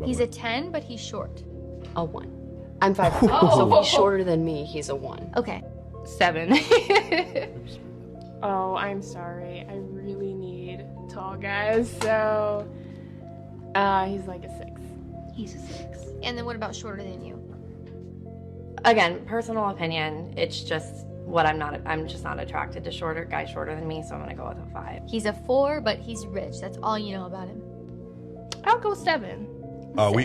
He's a 10, but he's short. A 1. I'm 5'4", so he's shorter than me. He's a 1. Okay. 7. Oh, I'm sorry. I really need tall guys, so he's like a 6. He's a 6. And then what about shorter than you? Again, personal opinion. It's just what I'm just not attracted to guys shorter than me, so I'm gonna go with a 5. He's a 4, but he's rich. That's all you know about him. I'll go 7.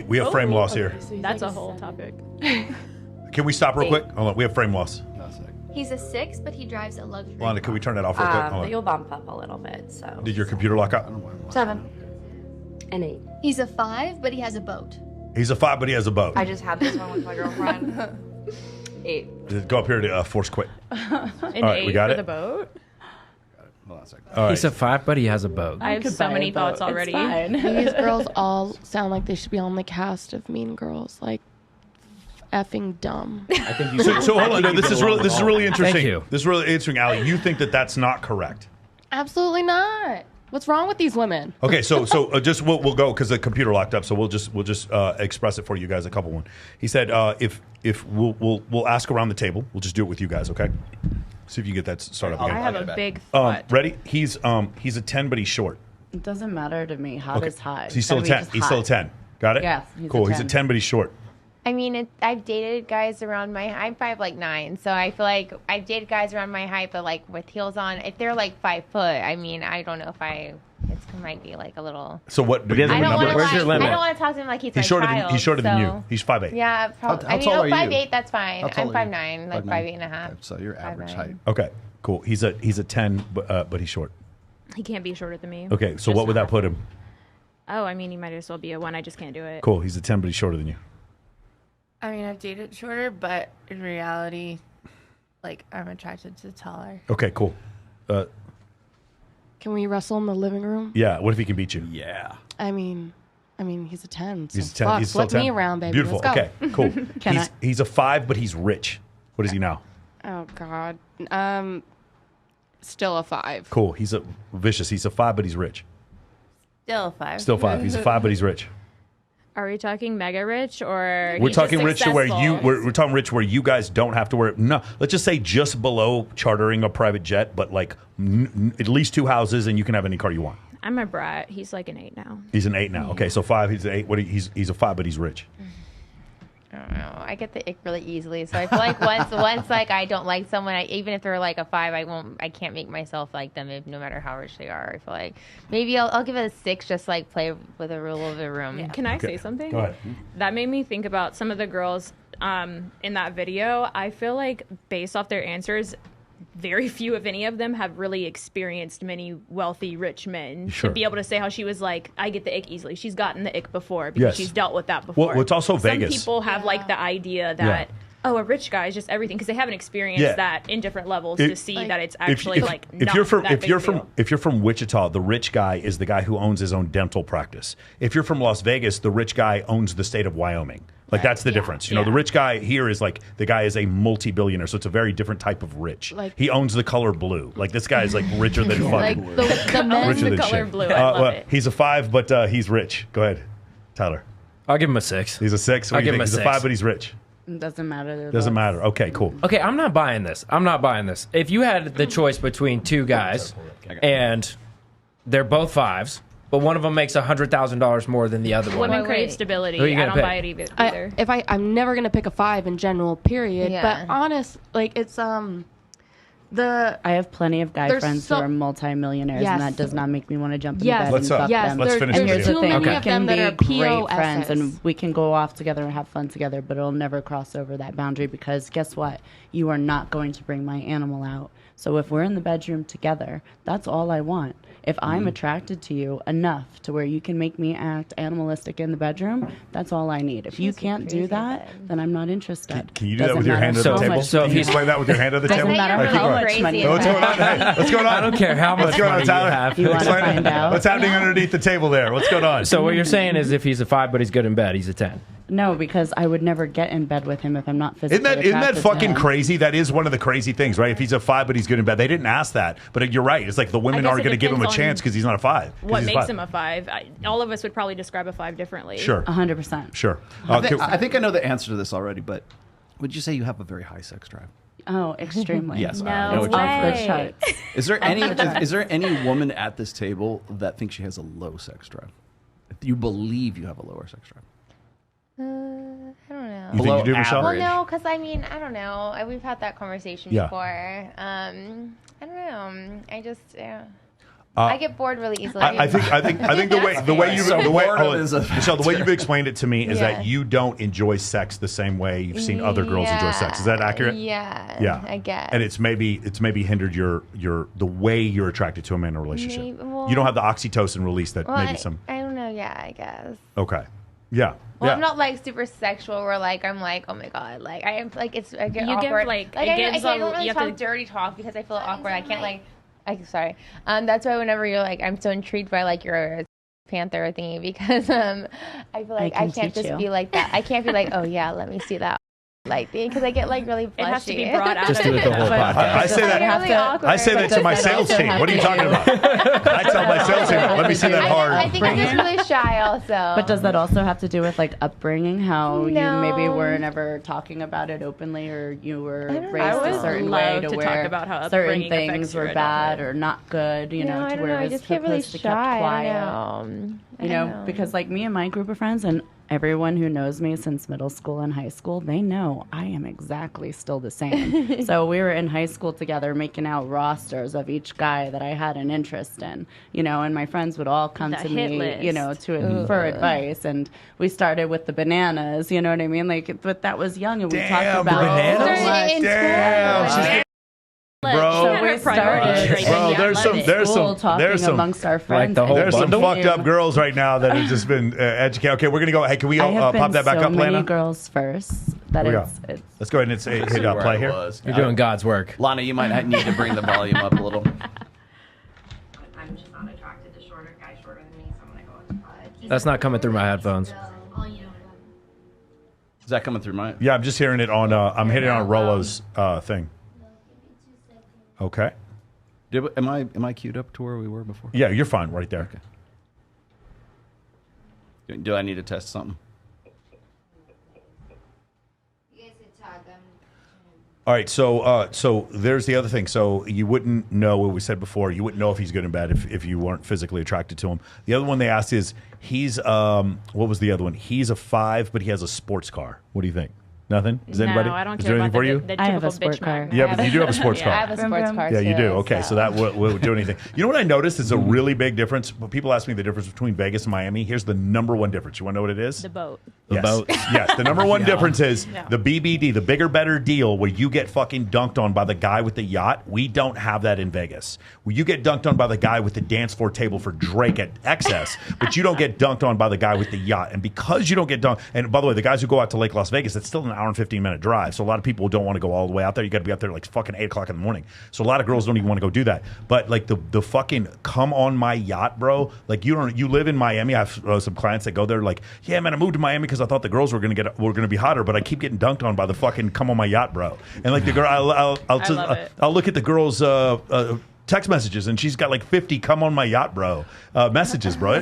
We have frame loss here. So That's like a whole topic. Can we stop real quick? Hold on, we have frame loss. He's a 6, but he drives a luxury Lana, can we turn that off real quick? Hold But on. you'll bump up a little bit, so. Did your computer lock up? 7. An 8. He's a 5, but he has a boat. He's a 5, but he has a boat. I just had this one with my girlfriend. 8. Go up here to force quit. An All right, 8 we got for it? the boat. All right. He's a 5, but he has a boat. I have so many thoughts already. These girls all sound like they should be on the cast of Mean Girls. Like, effing dumb. I think you So hold on. No, this is really interesting. Thank you. This is really interesting, Allie. You think that that's not correct? Absolutely not. What's wrong with these women? Okay, so just we'll go because the computer locked up. So we'll just express it for you guys. A couple one. He said if we'll ask around the table. We'll just do it with you guys. Okay. See if you get that started up I again. have a big thought. Ready? He's a 10, but he's short. It doesn't matter to me. Hot is hot. He's still a 10. He's still a 10. Got it? Yes, he's cool. a He's a 10. 10, but he's short. I mean, I've dated guys around I'm 5'9", so I feel like I've dated guys around my height, but like with heels on, if they're like 5 foot, I mean, I don't know if it might be like a little. So what? But he doesn't I don't want to Where's your limit? I don't want to talk to him like he's my He's child. He's shorter than you. so- He's 5'8". Yeah, probably. How I mean, tall are you? 5'8", that's fine. How tall I'm are you? 5'9", like 5'8.5". So your average 5'9". height. Okay. Cool. He's a 10, but he's short. He can't be shorter than me. Okay. So Just what would that not. put him? Oh, I mean, he might as well be a 1. I just can't do it. Cool. He's a 10, but he's shorter than you. I mean, I've dated shorter, but in reality, like, I'm attracted to taller. Okay. Cool. Can we wrestle in the living room? Yeah. What if he can beat you? Yeah. I mean, he's a 10. So He's a 10. fuck, He's still flip 10. me around, baby. Beautiful. Let's go. Okay. Cool. He's a 5, but he's rich. What is he now? Oh God. Still a 5. Cool. He's a vicious. He's a 5, but he's rich. Still a 5. Still 5. He's a 5, but he's rich. Are we talking mega rich or? We're he's talking just rich to where successful? we're talking rich where you guys don't have to worry. No, let's just say just below chartering a private jet, but like at least 2 houses, and you can have any car you want. I'm a brat. He's like an 8 now. He's an 8 now. Okay, so 5. He's an 8. He's a 5, but he's rich. I don't know. I get the ick really easily, so I feel like once like I don't like someone, even if they're like a 5, I can't make myself like them no matter how rich they are. I feel like maybe I'll give it a 6, just like play with a rule of the room. Yeah. Can I say something? Go ahead. That made me think about some of the girls in that video. I feel like based off their answers, very few, if any of them, have really experienced many wealthy, rich men Sure. to be able to say how she was like, I get the ick easily. She's gotten the ick before because Yes. she's dealt with that before. Well, it's also Some Vegas. people have like the idea that, oh, a rich guy is just everything because they haven't experienced that in different levels to see that it's actually not if you're from that if big you're a from deal. if you're from Wichita, the rich guy is the guy who owns his own dental practice. If you're from Las Vegas, the rich guy owns the state of Wyoming. Like that's the difference. You know, the rich guy here is like the guy is a multi-billionaire, so it's a very different type of rich. Like- he owns the color blue. Like this guy is like richer than fucking Like the men. richer the than color shit. blue. I love Well, it. he's a 5, but he's rich. Go ahead, Tyler. I'll give him a 6. He's a 6. What I'll do you give him think? a He's a 6. 5, but he's rich. It doesn't matter. Doesn't matter. Okay, cool. Okay, I'm not buying this. If you had the choice between 2 guys and they're both 5s, but one of them makes $100,000 more than the other one. Women Wait. crave stability. Who are you I gonna don't buy it pick? either. I'm never gonna pick a 5 in general, period. Yeah. But honest, like it's the I have plenty of guy There's friends so- who are multimillionaires, Yes. and that does not make me want to jump in Yes. bed Let's, and fuck yes, them. let's there- finish and this there's video. too many Okay. of them that are be great POSs. friends, and we can go off together and have fun together, but it'll never cross over that boundary because guess what? You are not going to bring my animal out. So if we're in the bedroom together, that's all I want. If I'm attracted to you enough to where you can make me act animalistic in the bedroom, that's all I need. If you can't do that, then I'm not interested. Can you do that Doesn't with your matter hand on the how table? much So if Can you he's- explain that with your hand on the table? Doesn't matter All right, keep how going. much money Crazy. What's going on? Hey, what's going on? I don't care how much What's going on, money you Tyler? have. You wanna Explain it. find out? What's happening underneath the table there? What's going on? So what you're saying is if he's a 5 but he's good in bed, he's a 10. No, because I would never get in bed with him if I'm not physically Isn't that attracted to fucking him. crazy? That is one of the crazy things, right? If he's a 5 but he's good in bed, they didn't ask that. But you're right. It's like the women guess aren't it going to give him a depends chance on because he's not a 5. What makes him a 5? All of us would probably describe a 5 differently. Sure. 100%. Sure. I think I know the answer to this already, but would you say you have a very high sex drive? Oh, extremely. Yes. No I know what you're Off the way. charts. Is there any woman at this table that thinks she has a low sex drive? If you believe you have a lower sex drive? I don't know. You think you do, Below Michelle? Well, average. no, because I mean, I don't know. We've had that conversation Yeah. before. I don't know. I just, I get bored really easily. I think the way boredom is a Michelle, the way you've explained it to me is Yeah. that you don't enjoy sex the same way you've seen other girls enjoy sex. Is that accurate? Yeah. Yeah. I guess. And it's maybe hindered your the way you're attracted to a man in a relationship. Maybe- well- you don't have the oxytocin release that well, maybe some. I don't know. Yeah, I guess. Okay. Yeah. Well, yeah. I'm not like super sexual where like I'm like, oh my god, like I am like I get You give, awkward. like, like it I gives don't a- really you have talk to- dirty talk because I feel awkward. I can't like. Sorry. That's why whenever you're like, I'm so intrigued by like your panther thingy because I feel like I can can't teach just you. be like that. I can't be like, oh yeah, let me see that like thing because I get like really blushy. It has to be brought out. Just do it the whole But- podcast. I say that. I get really awkward. I say that to my But sales does that team. What are you also talking have about? I tell my sales team, let me see that I hard. think I'm just really shy also. But does that also have to do with like upbringing, how you maybe No. were never talking about it openly, or you were don't raised know. I a would certain love way to to talk where about how certain upbringing affects things your were bad adulthood. or not good, you know, I to don't where know. I it was just get really supposed to be shy. kept quiet. I don't know. You know, because like me and my group of friends and everyone who knows me since middle school and high school, they know I am exactly still the same. So we were in high school together making out rosters of each guy that I had an interest in, you know, and my friends would all come The to hit me, list. you know, for advice. And we started with the bananas, you know what I mean? Like, but that was young and we talked Damn, about bananas? so much. In Damn, school. she's She Bro. had her We priorities started- straight, Bro, and yeah, there's I some- love it. there's School talking some- amongst our friends. the whole and There's some bundle? fucked up girls right now that have just been educated. Okay, we're gonna go. Hey, can we I have pop been that back so up, many Lana? girls first that Here we it's Let's go ahead and hit See where play I here. was. You're doing God's work. Lana, you might need to bring the volume up a little. I'm just not attracted to guys shorter than me, so I'm gonna go with 5. That's not coming through my headphones. Is that coming through my? Yeah, I'm just hearing it on. I'm hitting it on Rollo's thing. Okay. Am I queued up to where we were before? Yeah, you're fine right there. Do I need to test something? All right, so there's the other thing. So you wouldn't know what we said before. You wouldn't know if he's good and bad if you weren't physically attracted to him. The other one they asked is he's what was the other one? He's a 5, but he has a sports car. What do you think? Nothing? Is anybody? No, I don't is care there about anything for you? the I have typical a sport bitch car. magnet. Yeah, but you do have a sports car. I have a sports car. Yeah, you too, do. Okay, so that would do anything. You know what I noticed is a really big difference. But people ask me the difference between Vegas and Miami. Here's the number one difference. You want to know what it is? The boat. Yes. boat. Yes, the number one difference is the BBD, the bigger, better deal, where you get fucking dunked on by the guy with the yacht. We don't have that in Vegas. Where you get dunked on by the guy with the dance floor table for Drake at Excess, but you don't get dunked on by the guy with the yacht. And because you don't get dunked, and by the way, the guys who go out to Lake Las Vegas, it's still an hour and 15-minute drive. So a lot of people don't want to go all the way out there. You got to be out there like fucking 8 o'clock in the morning. So a lot of girls don't even want to go do that. But like the fucking come on my yacht, bro. Like you live in Miami. I have some clients that go there like, yeah, man, I moved to Miami because I thought the girls were gonna be hotter, but I keep getting dunked on by the fucking come on my yacht, bro. And like the girl, I'll look at the girl's text messages, and she's got like 50 come on my yacht, bro messages, bro.